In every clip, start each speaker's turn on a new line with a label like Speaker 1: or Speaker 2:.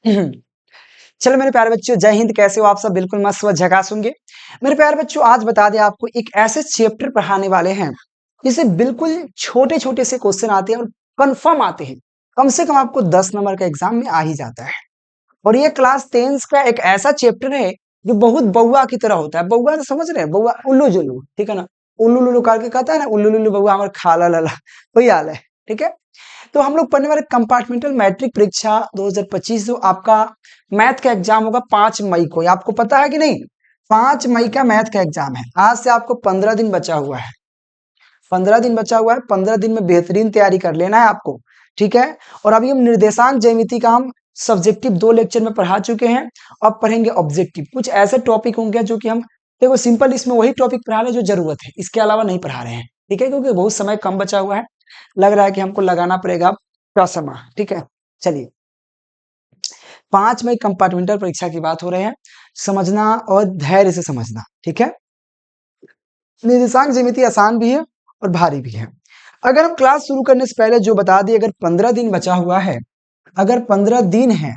Speaker 1: चलो मेरे प्यारे बच्चों, जय हिंद। कैसे हो आप सब? बिल्कुल मस्त व झकास होंगे। मेरे प्यारे बच्चों, आज बता दें आपको एक ऐसे चैप्टर पढ़ाने वाले हैं जिसे बिल्कुल छोटे छोटे से क्वेश्चन आते हैं और कंफर्म आते हैं। कम से कम आपको 10 नंबर का एग्जाम में आ ही जाता है। और ये क्लास 10 का एक ऐसा चैप्टर है जो बहुत बउआ की तरह होता है। बउआ तो समझ रहे हैं, बउआ उल्लू जुल्लू, ठीक है ना। उल्लू लुल्लू करके कहता है ना, उल्लू लुल्लू बउआ हमारे खाला लला, वही हाल है। ठीक है, तो हम लोग पढ़ने वाले कंपार्टमेंटल मैट्रिक परीक्षा 2025 जो आपका मैथ का एग्जाम होगा 5 मई को। ये आपको पता है कि नहीं? 5 मई का मैथ का एग्जाम है। आज से आपको 15 दिन बचा हुआ है। 15 दिन बचा हुआ है। 15 दिन में बेहतरीन तैयारी कर लेना है आपको। ठीक है, और अभी हम निर्देशांक ज्यामिति का हम सब्जेक्टिव 2 लेक्चर में पढ़ा चुके हैं। अब पढ़ेंगे ऑब्जेक्टिव। कुछ ऐसे टॉपिक होंगे जो कि हम देखो सिंपल इसमें वही टॉपिक पढ़ा रहे हैं जो जरूरत है, इसके अलावा नहीं पढ़ा रहे हैं। ठीक है, क्योंकि बहुत समय कम बचा हुआ है। लग रहा है कि हमको लगाना पड़ेगा समय। ठीक है, चलिए 5 मई कंपार्टमेंटल परीक्षा की बात हो रहे हैं। समझना और धैर्य से समझना। ठीक है, निर्देशांक ज्यामिति आसान भी है और भारी भी है। अगर हम क्लास शुरू करने से पहले जो बता दें, अगर 15 दिन बचा हुआ है, अगर 15 दिन है,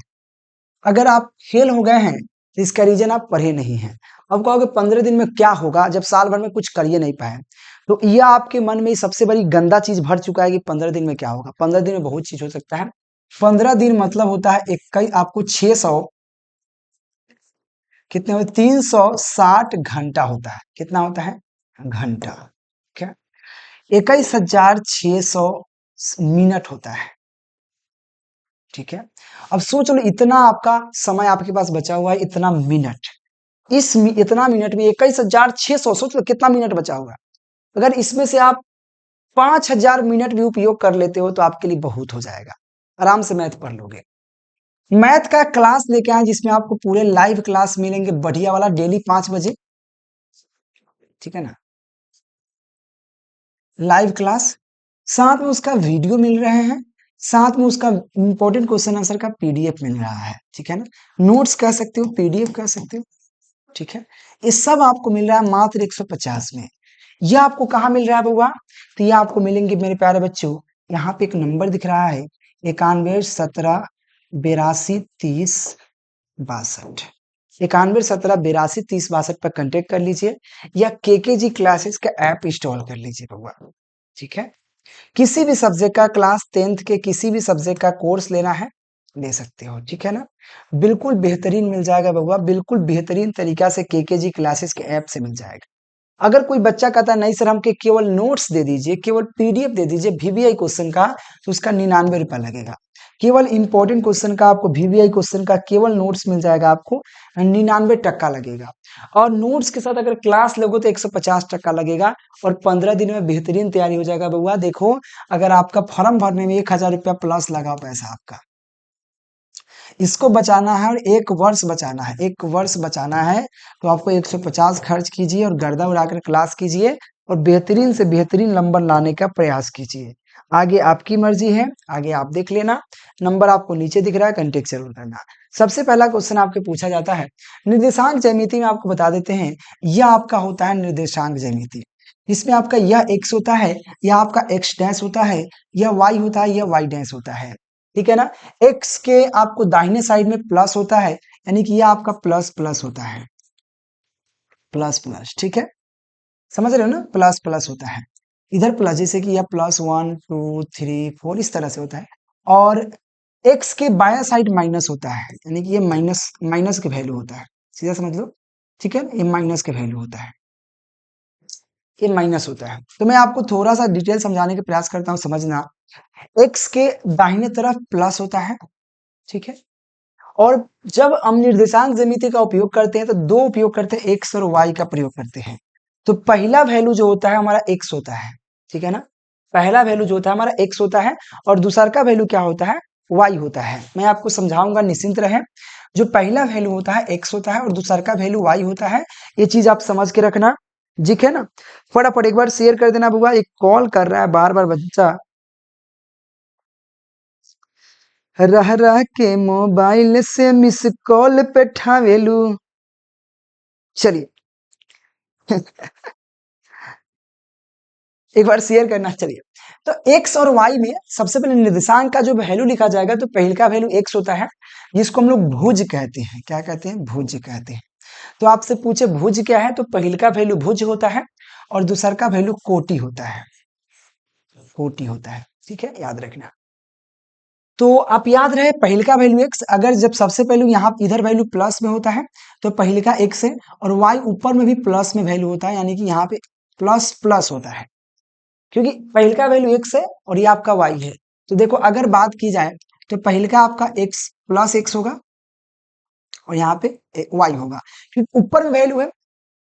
Speaker 1: अगर आप फेल हो गए हैं तो इसका रीजन आप पढ़े नहीं हैं। अब कहोगे 15 दिन में क्या होगा जब साल भर में कुछ कर ही नहीं पाए? तो यह आपके मन में सबसे बड़ी गंदा चीज भर चुका है कि 15 दिन में क्या होगा। 15 दिन में बहुत चीज हो सकता है। 15 दिन मतलब होता है इक्कीस, आपको 600 कितने होते? 360 घंटा होता है। कितना होता है? घंटा। ठीक है, 21,600 मिनट होता है। ठीक है, अब सोच लो इतना आपका समय आपके पास बचा हुआ है, इतना मिनट। इतना मिनट में 21,600, सोच लो कितना मिनट बचा हुआ है। अगर इसमें से आप 5,000 मिनट भी उपयोग कर लेते हो तो आपके लिए बहुत हो जाएगा। आराम से मैथ पढ़ लोगे। मैथ का क्लास लेके आए जिसमें आपको पूरे लाइव क्लास मिलेंगे, बढ़िया वाला, डेली 5 बजे। ठीक है ना, लाइव क्लास, साथ में उसका वीडियो मिल रहे हैं, साथ में उसका इंपॉर्टेंट क्वेश्चन आंसर का पीडीएफ मिल रहा है। ठीक है ना, नोट्स कह सकते हो, पीडीएफ कह सकते हो। ठीक है, ये सब आपको मिल रहा है मात्र 150 में। यह आपको कहाँ मिल रहा है बउआ? तो ये आपको मिलेंगे मेरे प्यारे बच्चों, यहाँ पे एक नंबर दिख रहा है 91 17 82 30 62। 91 17 82 30 62 पर कांटेक्ट कर लीजिए या केकेजी क्लासेस का ऐप इंस्टॉल कर लीजिए बउआ। ठीक है, किसी भी सब्जेक्ट का क्लास 10th के किसी भी सब्जेक्ट का कोर्स लेना है ले सकते हो। ठीक है ना, बिल्कुल बेहतरीन मिल जाएगा बउआ, बिल्कुल बेहतरीन तरीका से केकेजी क्लासेस के ऐप से मिल जाएगा। अगर कोई बच्चा कहता है नहीं सर हमके केवल नोट्स दे दीजिए, केवल पीडीएफ दे दीजिए वीवीआई क्वेश्चन का, तो उसका 99 रुपया लगेगा। केवल इंपॉर्टेंट क्वेश्चन का आपको वीवीआई क्वेश्चन का केवल नोट्स मिल जाएगा, आपको 99 टक्का लगेगा। और नोट्स के साथ अगर क्लास लोगे तो 150 टक्का लगेगा। और 15 दिन में बेहतरीन तैयारी हो जाएगा बउआ। देखो, अगर आपका फॉर्म भरने में 1,000 रुपया प्लस लगा पैसा आपका, इसको बचाना है और 1 वर्ष बचाना है, 1 वर्ष बचाना है, तो आपको 150 खर्च कीजिए और गर्दा उड़ाकर क्लास कीजिए और बेहतरीन से बेहतरीन नंबर लाने का प्रयास कीजिए। आगे आपकी मर्जी है, आगे आप देख लेना। नंबर आपको नीचे दिख रहा है, कंटेक्ट जरूर करना। सबसे पहला क्वेश्चन आपके पूछा जाता है निर्देशांक ज्यामिति में। आपको बता देते हैं यह आपका होता है निर्देशांक ज्यामिति। इसमें आपका यह x होता है, यह आपका x डैश होता है, यह y होता है, यह y डैश होता है। ठीक है ना, x के आपको दाहिने साइड में प्लस होता है, यानी कि यह आपका प्लस प्लस होता है, प्लस प्लस। ठीक है, समझ रहे हो ना, प्लस प्लस होता है। इधर प्लस, जैसे कि यह +1 2 3 4 इस तरह से होता है। और x के बाया साइड माइनस होता है, यानी कि ये माइनस माइनस के वैल्यू होता है, सीधा समझ लो। ठीक है, ये माइनस के वैल्यू होता है, ये माइनस होता है। तो मैं आपको थोड़ा सा डिटेल समझाने का प्रयास करता हूँ, समझना। x के दाहिने तरफ प्लस होता है। ठीक है, और जब हम निर्देशांक ज्यामिति का उपयोग करते हैं तो दो उपयोग करते हैं, x और y का प्रयोग करते हैं। तो पहला वैल्यू जो होता है हमारा x होता है। ठीक है ना, पहला वैल्यू जो होता है हमारा x होता है और दूसरा का वैल्यू क्या होता है? y होता है। मैं आपको समझाऊंगा, निश्चिंत रहे। जो पहला वैल्यू होता है x होता है और दूसरा का वैल्यू y होता है। ये चीज आप समझ के रखना। ठीक है ना, फटाफट एक बार शेयर कर देना बुआ। एक कॉल कर रहा है बार बार बच्चा, रह रह के मोबाइल से मिस कॉल पे ठावेलू। चलिए एक बार शेयर करना। चलिए, तो x और y में सबसे पहले निर्देशांक का जो वैल्यू लिखा जाएगा, तो पहले का वैल्यू x होता है, जिसको हम लोग भुज कहते हैं। क्या कहते हैं? भुज कहते हैं। तो आपसे पूछे भुज क्या है, तो पहले का वैल्यू भुज होता है और दूसरा का वैल्यू कोटि होता है। कोटि होता है, ठीक है, याद रखना। तो आप याद रहे, पहले का वैल्यू x, अगर जब सबसे पहले यहाँ इधर वैल्यू प्लस में होता है तो पहले का x है, और y ऊपर में भी प्लस में वैल्यू होता है, यानी कि यहाँ पे प्लस प्लस होता है, क्योंकि पहले का वैल्यू x है और ये आपका y है। तो देखो, अगर बात की जाए तो पहले का आपका x प्लस x होगा और यहाँ पे y होगा, क्योंकि ऊपर में वैल्यू है,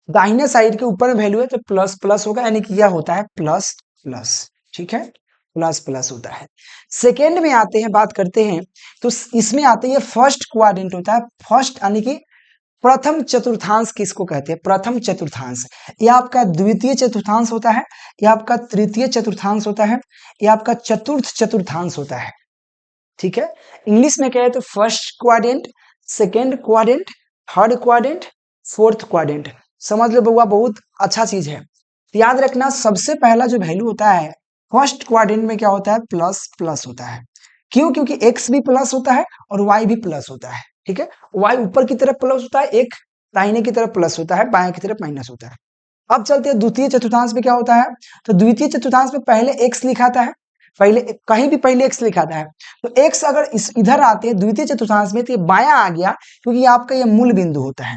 Speaker 1: दाहिने साइड के ऊपर में वैल्यू है, तो प्लस प्लस होगा, यानी कि यह होता है प्लस प्लस। ठीक है, प्लस प्लस होता है। सेकेंड में आते हैं, बात करते हैं, तो इसमें आते हैं फर्स्ट क्वाड्रेंट होता है। फर्स्ट यानी कि प्रथम चतुर्थांश किसको कहते हैं? प्रथम चतुर्थांश। यह आपका द्वितीय चतुर्थांश होता है, यह आपका तृतीय चतुर्थांश होता है, यह आपका चतुर्थ चतुर्थांश होता है। ठीक है, इंग्लिश में कहे तो first quadrant, second quadrant, third quadrant, fourth quadrant. समझ लो बउआ, बहुत अच्छा चीज है। याद रखना, सबसे पहला जो वैल्यू होता है फर्स्ट क्वाड्रेंट में क्या होता है? प्लस प्लस होता है। क्यों? क्योंकि एक्स भी प्लस होता है और वाई भी प्लस होता है। ठीक है, वाई ऊपर की तरफ प्लस होता है, एक दाहिने की तरफ प्लस होता है, बाएं की तरफ माइनस होता है। अब चलते हैं द्वितीय चतुर्थांश में क्या होता है। तो द्वितीय चतुर्थांश में पहले एक्स लिखाता है, पहले कहीं भी पहले एक्स लिखाता है। तो एक्स अगर इस इधर आते हैं द्वितीय चतुर्थांश में, तो ये बायां आ गया, क्योंकि आपका ये मूल बिंदु होता है।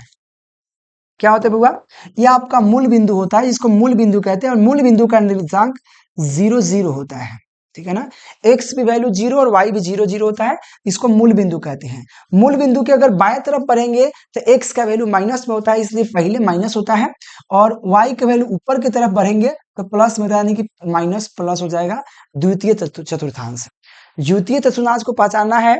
Speaker 1: क्या होता है बुआ? ये आपका मूल बिंदु होता है, इसको मूल बिंदु कहते हैं, और मूल बिंदु का निर्देशांक 0 0 होता है। ठीक है ना, एक्स भी वैल्यू 0 और वाई भी 0 0 होता है, इसको मूल बिंदु कहते हैं। मूल बिंदु के अगर बाएं तरफ बढ़ेंगे तो एक्स का वैल्यू माइनस में होता है, इसलिए पहले माइनस होता है, और वाई का वैल्यू ऊपर की तरफ बढ़ेंगे तो प्लस में, यानी कि माइनस प्लस हो जाएगा द्वितीय चतुर्थांश। द्वितीय चतुर्थांश को पहचानना है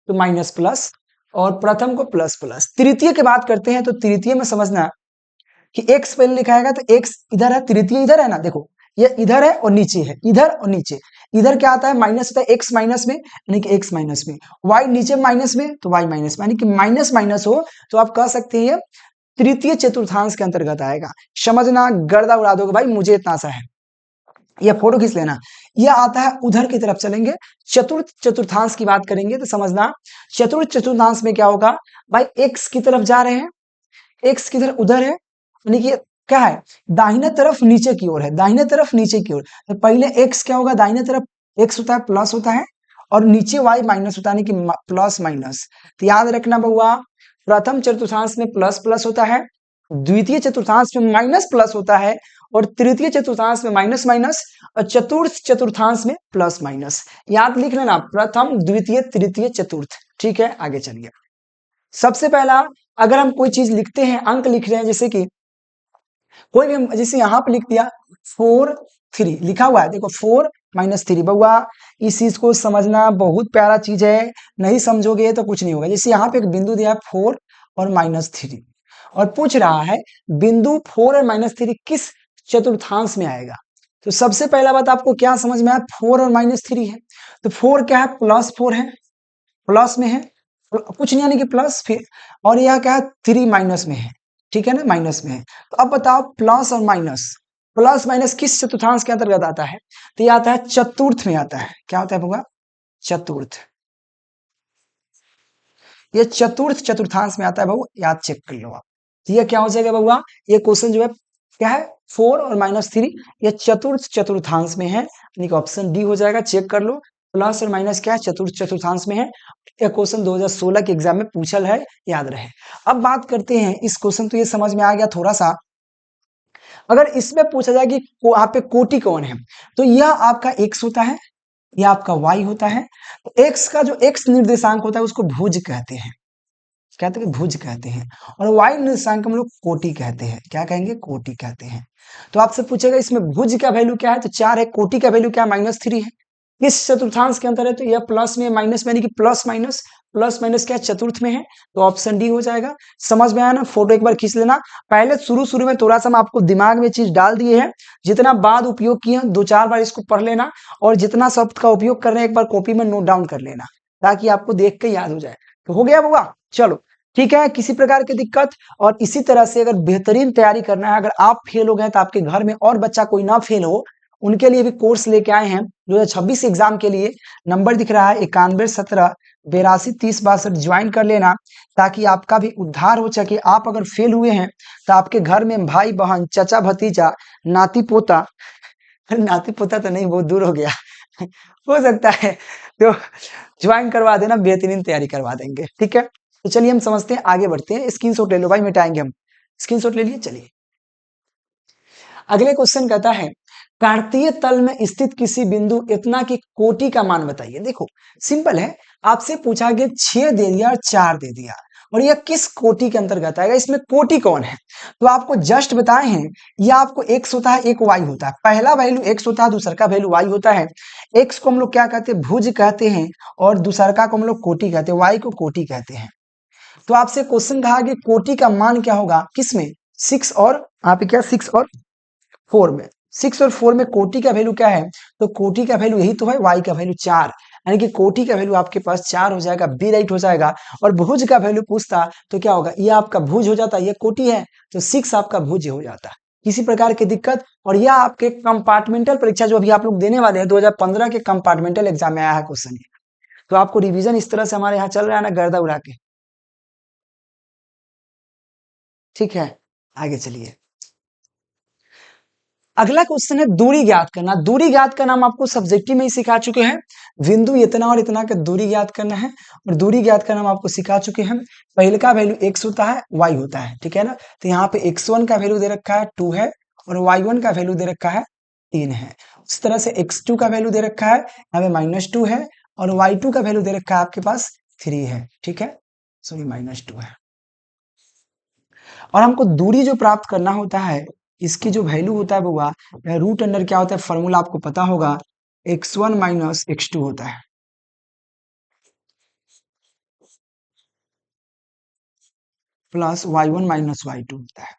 Speaker 1: तो माइनस प्लस, और प्रथम को प्लस प्लस। तृतीय की बात करते हैं, तो तृतीय में समझना कि x पहले लिखाएगा, तो x इधर है, तृतीय इधर है ना, देखो ये इधर है और नीचे है, इधर और नीचे। इधर क्या आता है? माइनस होता है, x माइनस में, यानी कि x माइनस में, y नीचे माइनस में तो y माइनस में, यानी कि माइनस माइनस हो तो आप कह सकते हैं तृतीय चतुर्थांश के अंतर्गत आएगा। समझना, गर्दा उड़ा दोगे भाई, मुझे इतना सा है। यह फोटो खींच लेना। यह आता है, उधर की तरफ चलेंगे, चतुर्थ चतुर्थांश की बात करेंगे तो समझना, चतुर्थ चतुर्थांश में क्या होगा भाई? x की तरफ जा रहे हैं, x किधर? उधर है, यानी कि क्या है? दाहिने तरफ नीचे की ओर है, दाहिने तरफ नीचे की ओर। तो पहले x क्या होगा? दाहिने तरफ x होता है, प्लस होता है, और नीचे y माइनस होता है, यानी कि प्लस माइनस। तो याद रखना बउआ, प्रथम चतुर्थांश में प्लस प्लस होता है, द्वितीय चतुर्थांश में माइनस प्लस होता है, और तृतीय चतुर्थांश में माइनस माइनस, और चतुर्थ चतुर्थांश में प्लस माइनस। याद लिख लेना, प्रथम द्वितीय तृतीय चतुर्थ। ठीक है, आगे चलिए। सबसे पहला, अगर हम कोई चीज लिखते हैं, अंक लिख रहे हैं, जैसे कि कोई भी हम, जैसे यहाँ पे लिख दिया 4 3 लिखा हुआ है, देखो 4 माइनस 3। बउआ, इस चीज को समझना, बहुत प्यारा चीज है, नहीं समझोगे तो कुछ नहीं होगा। जैसे यहाँ पे एक बिंदु दिया है 4 और माइनस 3, और पूछ रहा है बिंदु 4 और माइनस 3 किस चतुर्थांश में आएगा। तो सबसे पहला बात आपको क्या समझ में आया? 4 और माइनस 3 है, तो 4 क्या है? प्लस 4 है, प्लस में है, कुछ नहीं, यानी कि प्लस, फिर और यह क्या है? 3 माइनस में है। ठीक है ना, माइनस में है। तो अब बताओ, प्लस और माइनस, प्लस माइनस किस चतुर्थांश के अंतर्गत आता है? तो यह आता है चतुर्थ में आता है। क्या होता है बउआ? चतुर्थ। ये चतुर्थ चतुर्थांश में आता है बउआ, याद चेक कर लो आप। तो ये क्या हो जाएगा बउआ? ये क्वेश्चन जो है क्या है? 4 और माइनस 3, ये चतुर्थ चतुर्थांश में है, यानी कि ऑप्शन डी हो जाएगा। चेक कर लो, प्लस और माइनस क्या है? चतुर्थ चतुर्थांश में है। यह क्वेश्चन 2016 के एग्जाम में पूछल है, याद रहे। अब बात करते हैं इस क्वेश्चन, तो ये समझ में आ गया थोड़ा सा। अगर इसमें पूछा जाए कि वहां पे कोटि कौन है, तो यह आपका x होता है, यह आपका y होता है। तो x का जो x निर्देशांक होता है उसको भुज कहते हैं, कहते हैं भुज कहते हैं, और y निर्देशांक हम लोग कोटि कहते हैं। क्या कहेंगे? कोटि कहते हैं। तो आपसे पूछेगा इसमें भुज का वैल्यू क्या है, तो 4 है, कोटि का वैल्यू क्या है? -3 है। किस चतुर्थांश के अंतर है? तो यह प्लस में, माइनस में, यानी कि प्लस माइनस, प्लस माइनस क्या है? चतुर्थ में है, तो ऑप्शन डी हो जाएगा। समझ में आया ना? फोटो एक बार खींच लेना। पहले शुरू शुरू में थोड़ा सा हम आपको दिमाग में चीज डाल दिए हैं, जितना बाद उपयोग किए 2-4 बार इसको पढ़ लेना, और जितना शब्द का उपयोग कर रहे हैं एक बार कॉपी में नोट डाउन कर लेना, ताकि आपको देख के याद हो जाए। तो हो गया बुआ? चलो ठीक है, किसी प्रकार की दिक्कत? और इसी तरह से अगर बेहतरीन तैयारी करना है, अगर आप फेल हो गए तो आपके घर में और बच्चा कोई ना फेल हो, उनके लिए भी कोर्स लेके आए हैं 2026 एग्जाम के लिए। नंबर दिख रहा है 9117823062 ज्वाइन कर लेना, ताकि आपका भी उद्धार हो सके। आप अगर फेल हुए हैं तो आपके घर में भाई बहन चचा भतीजा नाती पोता नाती पोता तो नहीं, बहुत दूर हो गया हो सकता है, तो ज्वाइन करवा देना, बेहतरीन तैयारी करवा देंगे। ठीक है, तो चलिए हम समझते हैं, आगे बढ़ते हैं। स्क्रीनशॉट ले लो भाई, मिटाएंगे हम। स्क्रीनशॉट ले लिए, चलिए अगले क्वेश्चन कहता है कार्तीय तल में स्थित किसी बिंदु इतना की कोटि का मान बताइए। देखो सिंपल है, आपसे पूछा गया 6 दे दिया और 4 दे दिया, और यह किस कोटि के अंतर्गत आएगा, इसमें कोटि कौन है। तो आपको जस्ट बताए हैं, यह आपको एक्स होता है, एक वाई होता है। पहला वैल्यू एक्स होता है, दूसरा का वैल्यू वाई होता है। एक्स को हम लोग क्या कहते हैं, भुज कहते हैं, और दूसरा का को हम लोग कोटि कहते हैं, वाई को कोटि कहते हैं। तो आपसे क्वेश्चन कहा कि कोटि का मान क्या होगा, किसमें, 6 और आप क्या 6 और 4 में। 6 और 4 में कोटि का वैल्यू क्या है, तो कोटि का वैल्यू यही तो है, वाई का वैल्यू 4, यानी कि कोटि का वैल्यू आपके पास 4 हो जाएगा, बी राइट हो जाएगा। और भुज का वैल्यू पूछता तो क्या होगा, ये आपका भुज हो जाता, ये कोटि है तो 6 आपका भुज हो जाता। किसी प्रकार की दिक्कत। और यह आपके कंपार्टमेंटल परीक्षा जो अभी आप लोग देने वाले हैं 2015 के कंपार्टमेंटल एग्जाम में आया है क्वेश्चन। तो आपको रिवीजन इस तरह से हमारे यहाँ चल रहा है ना, गर्दा उड़ा के। ठीक है, आगे चलिए। अगला क्वेश्चन है दूरी ज्ञात करना। दूरी ज्ञात करना हम आपको सब्जेक्टिव में ही सिखा चुके हैं, बिंदु इतना और इतना का दूरी ज्ञात करना है, और दूरी ज्ञात करना हम आपको सिखा चुके हैं। पहले का वैल्यू x होता है, y होता है, ठीक है ना। तो यहाँ पे x1 का वैल्यू दे रखा है 2 है, और y1 का वैल्यू दे रखा है 3 है। उस तरह से x2 का वैल्यू दे रखा है यहाँ पे -2 है, और y2 का वैल्यू दे रखा है आपके पास 3 है, ठीक है, सॉरी -2 है। और हमको दूरी जो प्राप्त करना होता है, इसकी जो वैल्यू होता है वो रूट अंडर क्या होता है, फॉर्मूला आपको पता होगा, x1 माइनस x2 होता है, प्लस y1 माइनस y2 होता है।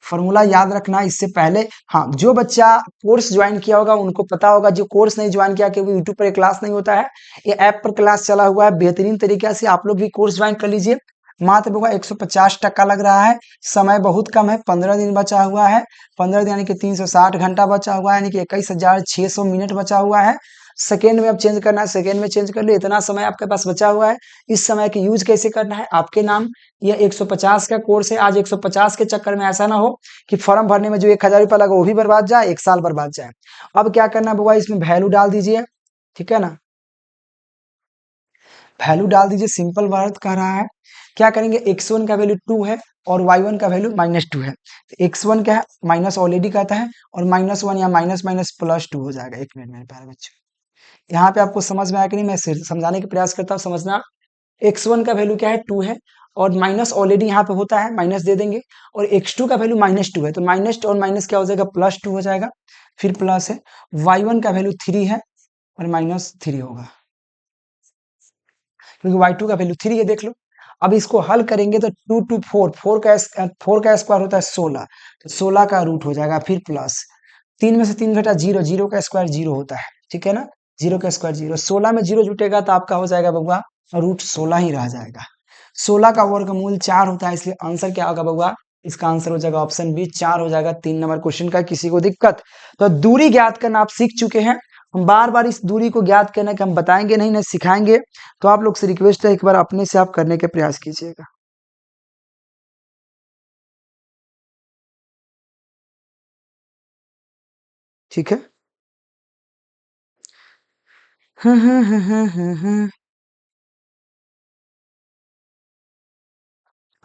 Speaker 1: फॉर्मूला याद रखना इससे पहले। हाँ, जो बच्चा कोर्स ज्वाइन किया होगा उनको पता होगा, जो कोर्स नहीं ज्वाइन किया, क्योंकि यूट्यूब पर क्लास नहीं होता है, ये ऐप पर क्लास चला हुआ है, बेहतरीन तरीके से आप लोग भी कोर्स ज्वाइन कर लीजिए। मात्र होगा 150 लग रहा है, समय बहुत कम है, 15 दिन बचा हुआ है, 15 दिन यानी कि 360 घंटा बचा हुआ है, यानी कि 21,600 मिनट बचा हुआ है। सेकेंड में अब चेंज करना है, सेकेंड में चेंज कर लो, इतना समय आपके पास बचा हुआ है। इस समय की यूज कैसे करना है आपके नाम। यह 150 का कोर्स है, आज 150 के चक्कर में ऐसा ना हो कि फॉर्म भरने में जो 1000 रुपया लगा वो भी बर्बाद जाए, 1 साल बर्बाद जाए। अब क्या करना है बुआ, इसमें वैल्यू डाल दीजिए, ठीक है ना, वैल्यू डाल दीजिए। सिंपल वर्ड कह रहा है, क्या करेंगे, x1 का वैल्यू 2 है और y1 का वैल्यू -2 है। तो x1 क्या है, माइनस ऑलरेडी कहता है, और -1 या माइनस माइनस +2 हो जाएगा। एक मिनट मेरे प्यारे बच्चे, यहाँ पे आपको समझ में आया कि नहीं, मैं समझाने का प्रयास करता हूँ, समझना। x1 का वैल्यू क्या है, 2 है, और माइनस ऑलरेडी यहाँ पे होता है, माइनस दे देंगे। और x2 का वैल्यू -2 है, तो माइनस और माइनस क्या हो जाएगा, +2 हो जाएगा, फिर प्लस है। y1 का वैल्यू 3 है और -3 होगा, क्योंकि y2 का वैल्यू 3 है, देख लो। अब इसको हल करेंगे तो 2 2 4, 4 का स्क्वायर होता है 16, तो 16 का रूट हो जाएगा, फिर प्लस 3 में से 3 घटा 0, 0 का स्क्वायर 0 होता है, ठीक है ना, 0 का स्क्वायर 0, 16 में 0 जुटेगा तो आपका हो जाएगा बउआ रूट 16 ही रह जाएगा। 16 का वर्गमूल 4 होता है, इसलिए आंसर क्या होगा बउआ, इसका आंसर हो जाएगा ऑप्शन बी 4 हो जाएगा। 3 नंबर क्वेश्चन का। किसी को दिक्कत, तो दूरी ज्ञात करना आप सीख चुके हैं, हम बार बार इस दूरी को ज्ञात करने का हम बताएंगे नहीं, ना सिखाएंगे। तो आप लोग से रिक्वेस्ट है, एक बार अपने से आप करने के प्रयास कीजिएगा, ठीक है।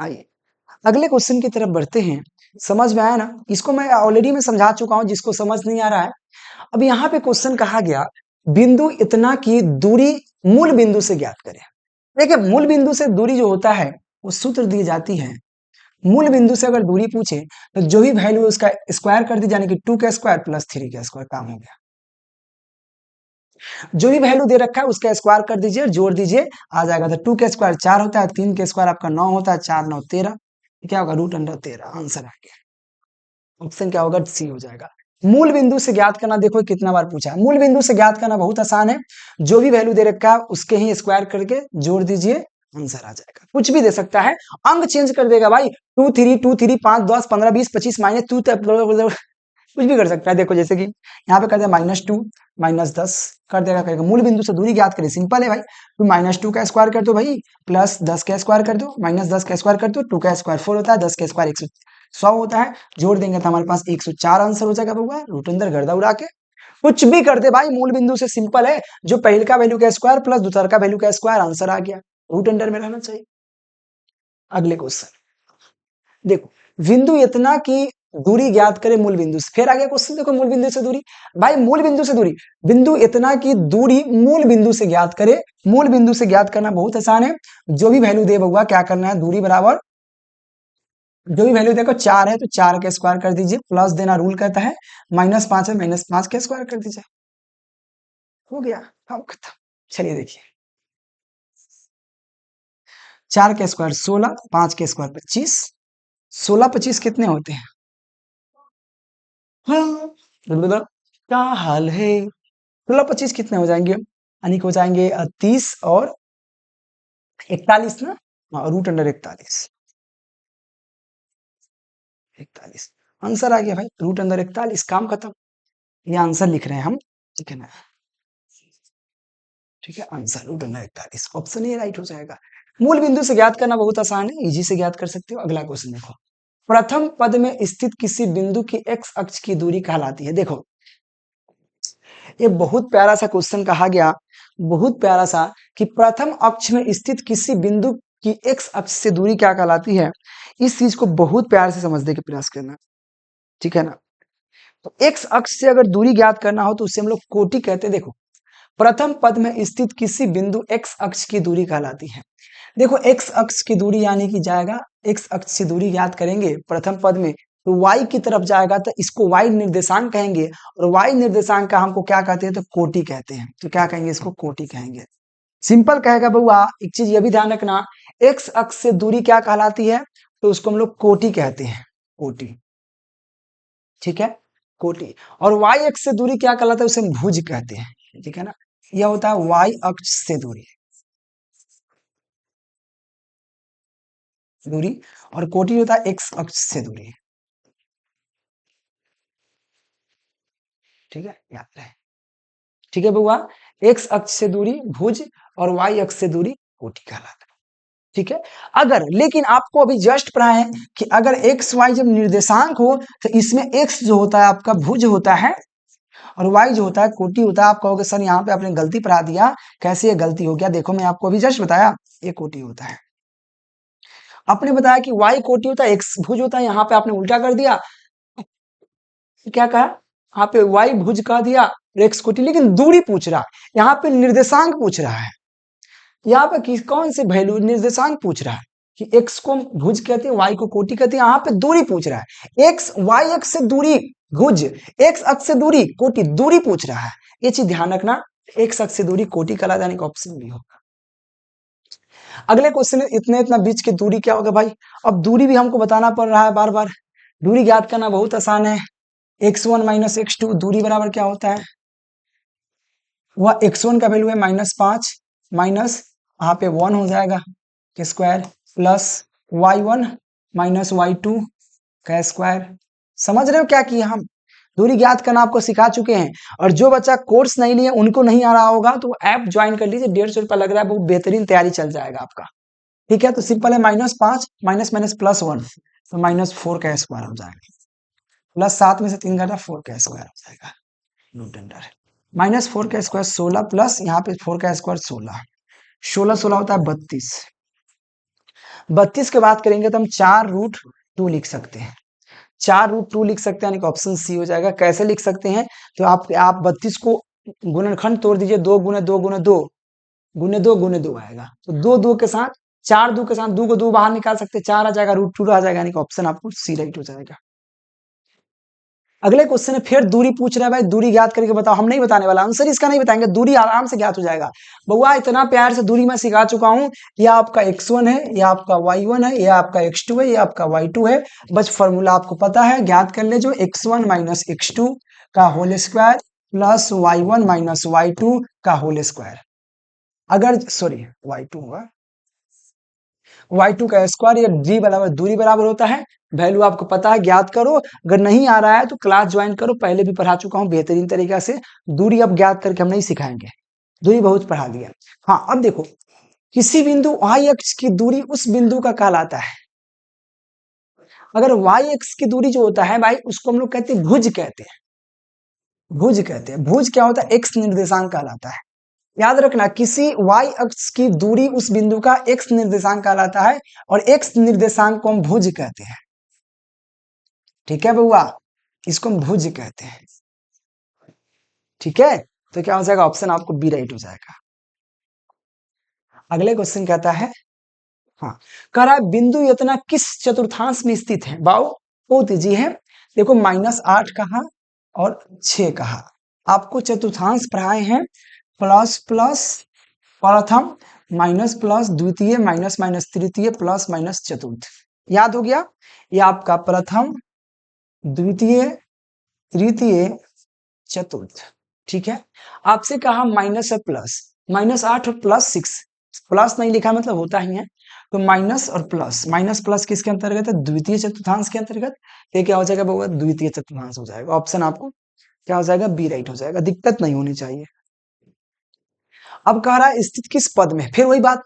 Speaker 1: आइए अगले क्वेश्चन की तरफ बढ़ते हैं। समझ में आया ना, इसको मैं ऑलरेडी मैं समझा चुका हूं, जिसको समझ नहीं आ रहा है। अब यहाँ पे क्वेश्चन कहा गया बिंदु इतना की दूरी मूल बिंदु से ज्ञात करें। देखिए मूल बिंदु से दूरी जो होता है वो सूत्र दी जाती है। मूल बिंदु से अगर दूरी पूछे तो जो भी वैल्यू है उसका स्क्वायर कर दी, यानी कि 2 का स्क्वायर प्लस 3 का स्क्वायर, काम हो गया। जो भी वैल्यू दे रखा है उसका स्क्वायर कर दीजिए, जोड़ दीजिए, आ जाएगा। तो 2 का स्क्वायर 4 होता है, 3 का स्क्वायर आपका 9 होता है, 4 9 13, क्या होगा, रूट अंडर 13, आंसर आ गया। ऑप्शन क्या होगा, सी हो जाएगा। मूल बिंदु से ज्ञात करना, देखो कितना बार पूछा है। मूल बिंदु से ज्ञात करना बहुत आसान है, जो भी वैल्यू दे रखा है उसके ही स्क्वायर करके जोड़ दीजिए, आंसर आ जाएगा। कुछ भी दे सकता है, अंक चेंज कर देगा भाई, 2 3 2 3 5 10 15 20 25 -2, कुछ भी कर सकता है। देखो जैसे कि यहाँ पे कर दिया -2 -10 कर देगा, करेगा मूल बिंदु से दूरी ज्ञात करें, सिंपल है भाई। तो -2 का स्क्वायर कर दो भाई, प्लस 10 का स्क्वायर कर दो, -10 का स्क्वायर कर दो, 2 का स्क्वायर 4 होता है, 10 का स्क्वायर 100 होता है, जोड़ देंगे तो हमारे पास 104 आंसर हो जाएगा बउआ। रूट अंदर गर्दा उड़ा के कुछ भी कर दे भाई, मूल बिंदु से सिंपल है, जो पहले का वैल्यू का स्क्वायर प्लस दूसरा का वैल्यू का स्क्वायर, आंसर आ गया, रूट अंडर में रहना चाहिए। अगले क्वेश्चन देखो, बिंदु इतना की दूरी ज्ञात करें मूल बिंदु से। फिर आगे क्वेश्चन देखो, मूल बिंदु से दूरी, भाई मूल बिंदु से दूरी, बिंदु इतना की दूरी मूल बिंदु से ज्ञात करे। मूल बिंदु से ज्ञात करना बहुत आसान है, जो भी वैल्यू दे बउआ क्या करना है, दूरी बराबर जो भी वैल्यू देखो 4 है तो 4 का स्क्वायर कर दीजिए, प्लस देना रूल कहता है, -5 है -5 का स्क्वायर कर दीजिए, हो गया, अब खत्म। चलिए देखिए, 4 का स्क्वायर 16, 5 के स्क्वायर 25, 16 25 कितने होते हैं? हाँ, क्या हाल है, 16 25 कितने हो जाएंगे? यानी कि हो जाएंगे 30 और 41 ना, हाँ, रूट अंडर 41, 41 आंसर आ गया भाई, रूट अंदर 41, काम खत्म। ये आंसर लिख रहे हैं हम, ठीक है ना, ठीक है, answer root under 41, option A right हो जाएगा। मूल बिंदु से ज्ञात करना बहुत आसान है, इजी से ज्ञात कर सकते हो। अगला क्वेश्चन देखो, प्रथम पद में स्थित किसी बिंदु की एक्स अक्ष की दूरी कहलाती है। देखो ये बहुत प्यारा सा क्वेश्चन कहा गया, बहुत प्यारा सा, कि प्रथम अक्ष में स्थित किसी बिंदु की एक्स अक्ष से दूरी क्या कहलाती है। इस चीज को बहुत प्यार से समझने का प्रयास करना, ठीक है ना। तो एक्स अक्ष से अगर दूरी ज्ञात करना हो तो उसे हम लोग कोटि कहते हैं। देखो प्रथम पद में स्थित किसी बिंदु एक्स अक्ष की दूरी कहलाती है। देखो एक्स अक्ष की दूरी यानी कि जाएगा, एक्स अक्ष से दूरी ज्ञात करेंगे प्रथम पद में, तो y की तरफ जाएगा तो इसको y निर्देशांक कहेंगे, और y निर्देशांक का हमको क्या कहते हैं, तो कोटि कहते हैं। तो क्या कहेंगे, इसको कोटि कहेंगे। सिंपल कहेगा बउआ, एक चीज ये भी ध्यान रखना, एक्स अक्ष से दूरी क्या कहलाती है, तो उसको हम लोग कोटि कहते हैं, कोटि, ठीक है, कोटि। और y अक्ष से दूरी क्या कहलाता है, उसे हम भुज कहते हैं, ठीक है ना। यह होता है y अक्ष से दूरी, दूरी, और कोटि होता है एक्स अक्ष से दूरी, ठीक है, याद रहे, ठीक है बउआ। एक्स अक्ष से दूरी भुज, और वाई अक्ष से दूरी कोटि कहलाता है, ठीक है। अगर लेकिन आपको अभी जस्ट पढ़ाए हैं कि अगर एक्स वाई जब निर्देशांक हो तो इसमें एक्स जो होता है आपका भुज होता है, और वाई जो होता है कोटि होता है। आप कहोगे सर यहाँ पे आपने गलती पढ़ा दिया, कैसे ये गलती हो गया, देखो मैं आपको अभी जस्ट बताया, ये कोटि होता है। आपने बताया कि वाई कोटि होता है, एक्स भुज होता है, यहाँ पे आपने उल्टा कर दिया, क्या कहा, यहाँ पे वाई भुज कह दिया और एक्स कोटि, लेकिन दूरी पूछ रहा है, यहाँ पे निर्देशांक पूछ रहा है, यहाँ पे किस कौन से वैल्यू निर्देशांक पूछ रहा है, कि एक्स को भुज कहते हैं, वाई को कोटि कहते हैं, यहाँ पे दूरी पूछ रहा है, एक्स वाई अक्ष से दूरी भुज, एक्स अक्ष से दूरी कोटि, दूरी पूछ रहा है, ये चीज ध्यान रखना। एक्स अक्ष से दूरी कोटि कहला जाने का ऑप्शन भी होगा। अगले क्वेश्चन में इतने इतना बीच की दूरी क्या होगा भाई, अब दूरी भी हमको बताना पड़ रहा है बार बार। दूरी ज्ञात करना बहुत आसान है, x1 माइनस x2, दूरी बराबर क्या होता है, वह x1 का वैल्यू है -5 माइनस यहाँ पे 1 हो जाएगा के square, plus y1 minus y2 का स्क्वायर। समझ रहे हो क्या किया हम, दूरी ज्ञात करना आपको सिखा चुके हैं। और जो बच्चा कोर्स नहीं लिया, उनको नहीं आ रहा होगा, तो ऐप ज्वाइन कर लीजिए, 150 रुपया लग रहा है, बहुत बेहतरीन तैयारी चल जाएगा आपका, ठीक है। तो सिंपल है, -5 माइनस माइनस +1, तो -4 का स्क्वायर हो जाएगा, प्लस 7 में से 3 घटा 4 का स्क्वायर हो जाएगा, रूट अंडर -4 का स्क्वायर 16, प्लस यहाँ पे 4 का स्क्वायर 16, 16 16 होता है 32, 32 की बात करेंगे तो हम 4√2 लिख सकते हैं, 4√2 लिख सकते हैं, यानी कि ऑप्शन सी हो जाएगा। कैसे लिख सकते हैं, तो आप 32 को गुणनखंड तोड़ दीजिए, 2 गुने 2 गुने 2 गुने 2 गुने 2 आएगा, तो 2 2 के साथ 4 2 के साथ 2 को 2 बाहर निकाल सकते हैं, 4 आ जाएगा, √2 आ जाएगा, यानी कि ऑप्शन आपको सी राइट हो जाएगा। अगले क्वेश्चन है, फिर दूरी पूछ रहा है भाई, दूरी ज्ञात करके बताओ, हम नहीं बताने वाला, आंसर इसका नहीं बताएंगे, दूरी आराम से ज्ञात हो जाएगा। बउआ इतना प्यार से दूरी मैं सिखा चुका हूं, ये आपका x1 है, ये आपका y1 है, ये आपका x2 है, ये आपका y2 है, बस फॉर्मूला आपको पता है, ज्ञात कर ले, जो x1 माइनस x2 का whole square plus y1 minus y2 का होल स्क्वायर। अगर सॉरी y2 होगा, y2 का स्क्वायर या d बराबर दूरी बराबर होता है। वैल्यू आपको पता है, ज्ञात करो। अगर नहीं आ रहा है तो क्लास ज्वाइन करो, पहले भी पढ़ा चुका हूं बेहतरीन तरीका से। दूरी अब ज्ञात करके हम नहीं सिखाएंगे, दूरी बहुत पढ़ा दिया। हाँ, अब देखो, किसी बिंदु y अक्ष की दूरी उस बिंदु का कहलाता है। अगर y अक्ष की दूरी जो होता है भाई, उसको हम लोग कहते हैं भुज कहते हैं। भुज कहते हैं। भुज क्या होता है? x निर्देशांक कहलाता है। याद रखना, किसी y अक्ष की दूरी उस बिंदु का x निर्देशांक कहलाता है, और x निर्देशांक को हम भुज कहते हैं। ठीक है बउआ, इसको हम भुज कहते हैं। ठीक है, तो क्या हो जाएगा? ऑप्शन आपको बी राइट हो जाएगा। अगले क्वेश्चन कहता है, हाँ, कह रहा है बिंदु इतना किस चतुर्थांश में स्थित है? बाओ बहुत इजी है। देखो, -8 कहा और 6 कहा। आपको चतुर्थांश पढ़ाए हैं, प्लस प्लस प्रथम, माइनस प्लस द्वितीय, माइनस माइनस तृतीय, प्लस माइनस चतुर्थ। याद हो गया? ये आपका प्रथम, द्वितीय, तृतीय, चतुर्थ। ठीक है, आपसे कहा माइनस और प्लस, -8 और +6। प्लस नहीं लिखा मतलब होता ही है, तो माइनस और प्लस, माइनस प्लस किसके अंतर्गत है? द्वितीय चतुर्थांश के अंतर्गत। ये क्या हो जाएगा बाबा? द्वितीय चतुर्थांश हो जाएगा। ऑप्शन आपको क्या हो जाएगा? बी राइट हो जाएगा। दिक्कत नहीं होनी चाहिए। अब कह रहा है स्थित किस पद में? फिर वही बात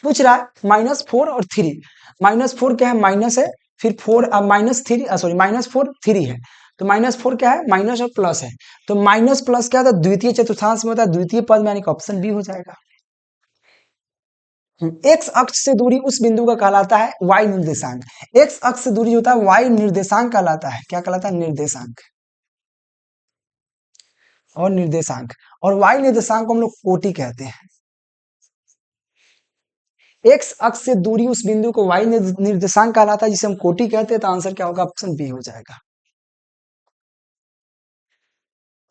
Speaker 1: पूछ रहा है, -4 और 3। -4 क्या है? माइनस है, फिर 4 -3, सॉरी -4 3 है, तो -4 क्या है? माइनस और प्लस है, तो माइनस प्लस क्या था? द्वितीय चतुर्थांश में होता है, द्वितीय पद में, यानी कि ऑप्शन बी हो जाएगा। एक्स अक्ष से दूरी उस बिंदु का कहलाता है y निर्देशांक। एक्स अक्ष से दूरी होता है y निर्देशांक कहलाता है। क्या कहलाता है? निर्देशांक। और निर्देशांक, और y निर्देशांक को हम लोग कोटि कहते हैं। एक्स अक्ष से दूरी उस बिंदु को y निर्देशांक कहलाता है, जिसे हम कोटि कहते हैं। तो आंसर क्या होगा? ऑप्शन बी हो जाएगा।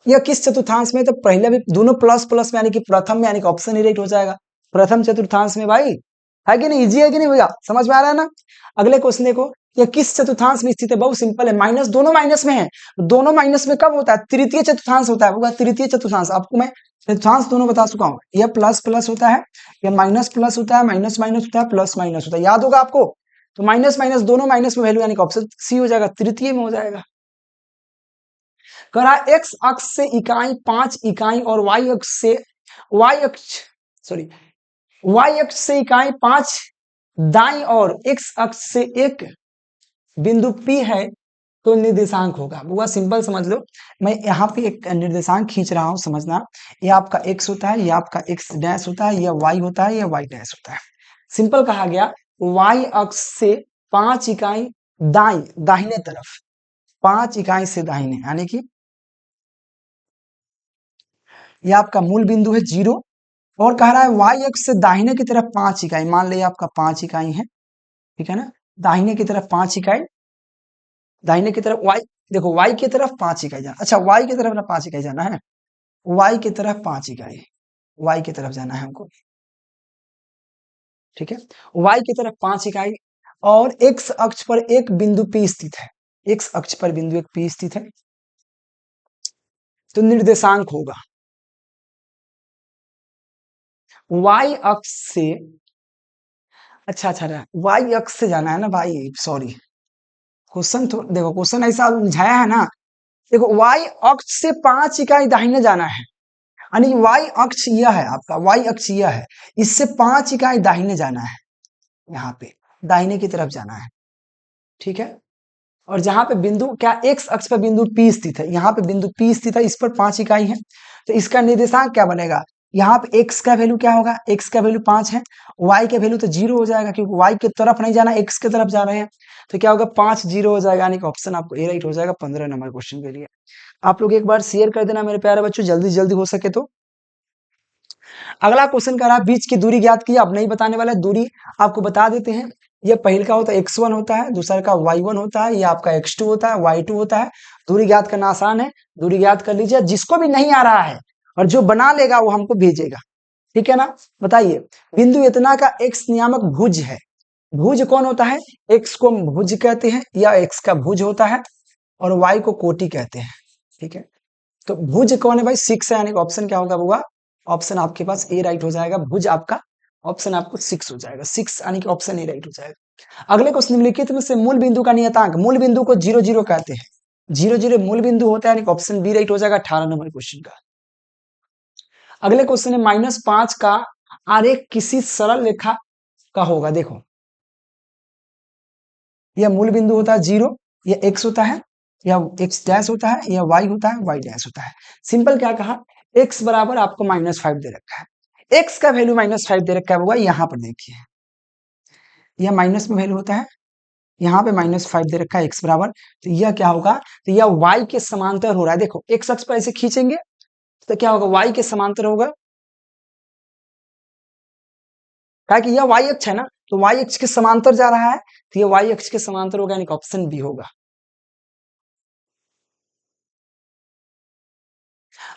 Speaker 1: यह किस चतुर्थांश में? तो पहले भी दोनों प्लस प्लस में, यानी कि प्रथम में, यानी कि ऑप्शन ही राइट हो जाएगा। प्रथम चतुर्थांश में भाई, है कि नहीं? इजी है कि नहीं भैया? समझ में आ रहा है ना? अगले क्वेश्चन देखो, यह किस चतुर्थांश में स्थित है? बहुत सिंपल है, माइनस, दोनों माइनस में है। दोनों माइनस में कब होता है? तृतीय चतुर्थांश होता है। वो तृतीय चतुर्थांश आपको मैं चतुर्थांश दोनों बता चुका हूँ। यह प्लस प्लस होता है, यह माइनस प्लस होता है, माइनस माइनस होता है, प्लस माइनस होता है। याद होगा आपको? तो माइनस माइनस दोनों माइनस में वैल्यू, यानी कि ऑप्शन सी हो जाएगा, तृतीय में हो जाएगा। कह रहा है एक्स अक्ष से इकाई 5 इकाई और वाई अक्ष से सॉरी वाई अक्ष से इकाई 5 दाई और एक्स अक्ष से एक बिंदु P है, तो निर्देशांक होगा। बुआ सिंपल समझ लो, मैं यहाँ पे एक निर्देशांक खींच रहा हूं, समझना। ये आपका x होता है, ये आपका x डैश होता है, यह y होता है, यह y डैश होता है। सिंपल कहा गया, y अक्ष से 5 इकाई दाहिने तरफ, 5 इकाई से दाहिने, यानी कि यह आपका मूल बिंदु है 0, और कह रहा है y अक्ष से दाहिने की तरफ 5 इकाई। मान लिया आपका 5 इकाई है, ठीक है ना? दाहिने की तरफ 5 इकाई, दाहिने की तरफ y, देखो y की तरफ 5 इकाई जाना। अच्छा, y की तरफ ना 5 इकाई जाना है, y की तरफ 5 इकाई, y की तरफ जाना है हमको। ठीक है, y की तरफ 5 इकाई, और x अक्ष पर एक बिंदु P स्थित है। x अक्ष पर बिंदु एक P स्थित है, तो निर्देशांक होगा y अक्ष से, अच्छा y अक्ष से जाना है ना भाई, सॉरी। क्वेश्चन तो देखो, क्वेश्चन ऐसा उलझाया है ना। देखो, y अक्ष से 5 इकाई दाहिने जाना है, यानी y अक्ष यह है आपका, y अक्ष यह है, इससे 5 इकाई दाहिने जाना है, यहाँ पे दाहिने की तरफ जाना है। ठीक है, और जहां पे बिंदु क्या, x अक्ष पर बिंदु P स्थित है, यहाँ पे बिंदु P स्थित है, इस पर 5 इकाई है, तो इसका निर्देशांक क्या बनेगा? यहाँ पे x का वैल्यू क्या होगा? x का वैल्यू 5 है, y का वैल्यू तो 0 हो जाएगा, क्योंकि y की तरफ नहीं जाना, x की तरफ जा रहे हैं, तो क्या होगा? 5 0 हो जाएगा, यानी कि ऑप्शन आपको ए राइट हो जाएगा 15 नंबर क्वेश्चन के लिए। आप लोग एक बार शेयर कर देना मेरे प्यारे बच्चों, जल्दी से जल्दी हो सके तो। अगला क्वेश्चन कर रहा है बीच की दूरी ज्ञात की। अब नहीं बताने वाला, दूरी आपको बता देते हैं। ये पहले का होता है x1 होता है, दूसरा का y1 होता है, ये आपका x2 होता है, y2 होता है। दूरी ज्ञात करना आसान है, दूरी ज्ञात कर लीजिए। जिसको भी नहीं आ रहा है और जो बना लेगा वो हमको भेजेगा, ठीक है ना? बताइए, बिंदु इतना का x नियामक भुज है। भुज कौन होता है? x को हम भुज कहते हैं, या x का भुज होता है, और y को कोटि कहते हैं। ठीक है, तो भुज कौन है भाई? 6 है, यानी ऑप्शन क्या होगा बुआ? ऑप्शन आपके पास ए राइट हो जाएगा, भुज आपका ऑप्शन आपको 6 हो जाएगा, 6 यानी कि ऑप्शन ए राइट हो जाएगा। अगले क्वेश्चन निम्नलिखित में से मूल बिंदु का नियतांक, मूल बिंदु को 0 0 कहते हैं, 0 0 मूल बिंदु होता है, यानी कि ऑप्शन बी राइट हो जाएगा 18 नंबर क्वेश्चन का। अगले क्वेश्चन है -5 का आरेख किसी सरल रेखा का होगा। देखो यह मूल बिंदु होता है 0, यह x होता है, या x डैश होता है, या y होता है, y डैश होता है। सिंपल क्या कहा, x बराबर आपको -5 दे रखा है, x का वैल्यू -5 दे रखा है हुआ, यहाँ पर देखिए यह माइनस में वैल्यू होता है, यहाँ पे -5 दे रखा है x बराबर, तो यह क्या होगा, तो यह y के समांतर हो रहा है। देखो x अक्ष पर ऐसे खींचेंगे तो क्या होगा, y के समांतर होगा, क्या कि यह y अक्ष है ना, तो y अक्ष के समांतर जा रहा है, तो यह y अक्ष के समांतर होगा, यानी कि ऑप्शन बी होगा।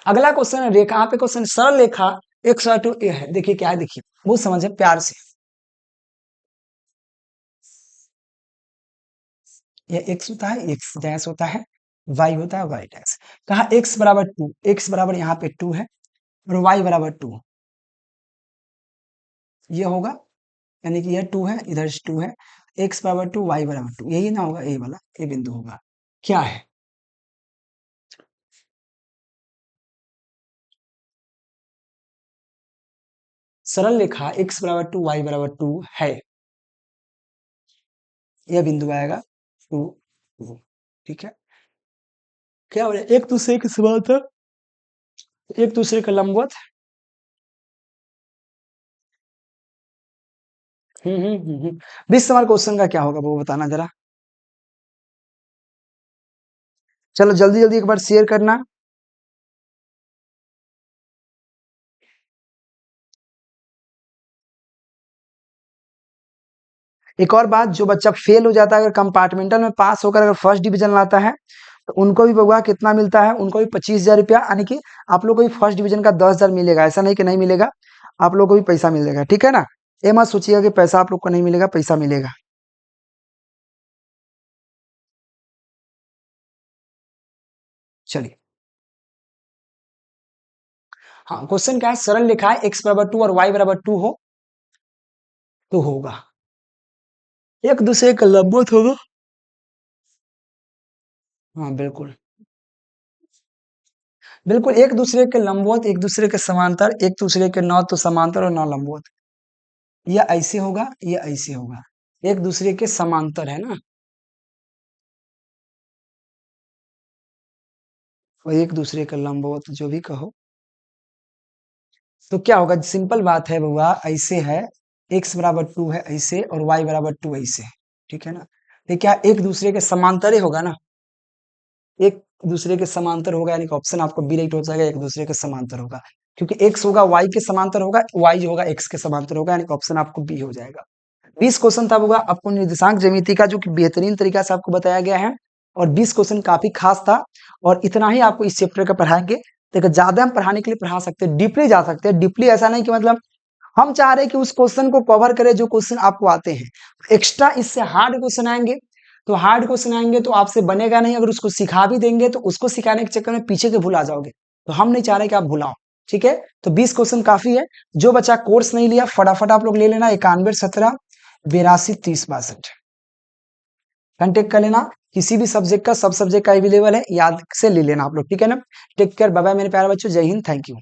Speaker 1: अगला क्वेश्चन है रेखा पे क्वेश्चन, सरल रेखा x और 2 है। देखिए क्या है, देखिए बहुत समझे प्यार से, ये x होता है, x डैश होता है, y होता है, y डैश। कहा x बराबर 2, x बराबर यहाँ पे 2 है और y बराबर 2, ये होगा, यानी कि यह 2 है, इधर 2 है, x बराबर 2, y बराबर 2, यही ना होगा, ये वाला ये बिंदु होगा। क्या है, सरल रेखा x बराबर 2, y बराबर 2 है, यह बिंदु आएगा 2 2। ठीक है, क्या हो रहा है, एक दूसरे के समांतर, एक दूसरे का लंबवत। 20 नंबर क्वेश्चन का क्या होगा वो बताना जरा, चलो जल्दी जल्दी एक बार शेयर करना। एक और बात, जो बच्चा फेल हो जाता है अगर कंपार्टमेंटल में पास होकर अगर फर्स्ट डिवीजन लाता है, तो उनको भी बउआ कितना मिलता है, उनको भी 25,000 रुपया, यानी कि आप लोग को भी फर्स्ट डिवीजन का 10,000 मिलेगा, ऐसा नहीं कि नहीं मिलेगा, आप लोग को भी पैसा मिलेगा। ठीक है ना, ये मत सोचिएगा कि पैसा आप लोग को नहीं मिलेगा, पैसा मिलेगा। चलिए, हाँ क्वेश्चन क्या है, सरल लिखा है x बराबर 2 और y बराबर 2 हो तो होगा, एक दूसरे का लंबवत होगा। हाँ बिल्कुल, बिल्कुल एक दूसरे के लंबवत, एक दूसरे के समांतर, एक दूसरे के न तो समांतर और न लंबवत, या ऐसे होगा या ऐसे होगा, एक दूसरे के समांतर है ना, और एक दूसरे का लंबवत, जो भी कहो। तो क्या होगा, सिंपल बात है बउआ, ऐसे है, x बराबर 2 है ऐसे, और y बराबर 2 ऐसे। ठीक है ना, ये क्या एक दूसरे के समांतर ही होगा ना, एक दूसरे के समांतर होगा, यानी कि ऑप्शन आपको बी राइट हो जाएगा, एक दूसरे के समांतर होगा, क्योंकि x होगा y के समांतर होगा, y जो होगा x के समांतर होगा, यानी कि ऑप्शन आपको बी हो जाएगा। 20 क्वेश्चन था होगा आपको निर्देशांक ज्यामिति का, जो कि बेहतरीन तरीका से आपको बताया गया है, और 20 क्वेश्चन काफी खास था, और इतना ही आपको इस चैप्टर का पढ़ाएंगे। देखो ज्यादा हम पढ़ाने के लिए पढ़ा सकते हैं, डीपली जा सकते हैं, डीपली ऐसा नहीं कि मतलब हम चाह रहे हैं कि उस क्वेश्चन को कवर करें जो क्वेश्चन आपको आते हैं, एक्स्ट्रा इससे हार्ड क्वेश्चन आएंगे, तो हार्ड क्वेश्चन आएंगे तो आपसे बनेगा नहीं, अगर उसको सिखा भी देंगे तो उसको सिखाने के चक्कर में पीछे के भूल आ जाओगे, तो हम नहीं चाह रहे कि आप भुलाओ। ठीक है, तो 20 क्वेश्चन काफी है, जो बच्चा कोर्स नहीं लिया फटाफट आप लोग ले लेना, 91 17 82 62 कांटेक्ट कर लेना, किसी भी सब्जेक्ट का, सब सब्जेक्ट का अवेलेबल है, याद से ले लेना आप लोग। ठीक है ना, टेक केयर, बाय बाय मेरे प्यारे बच्चों, जय हिंद, थैंक यू।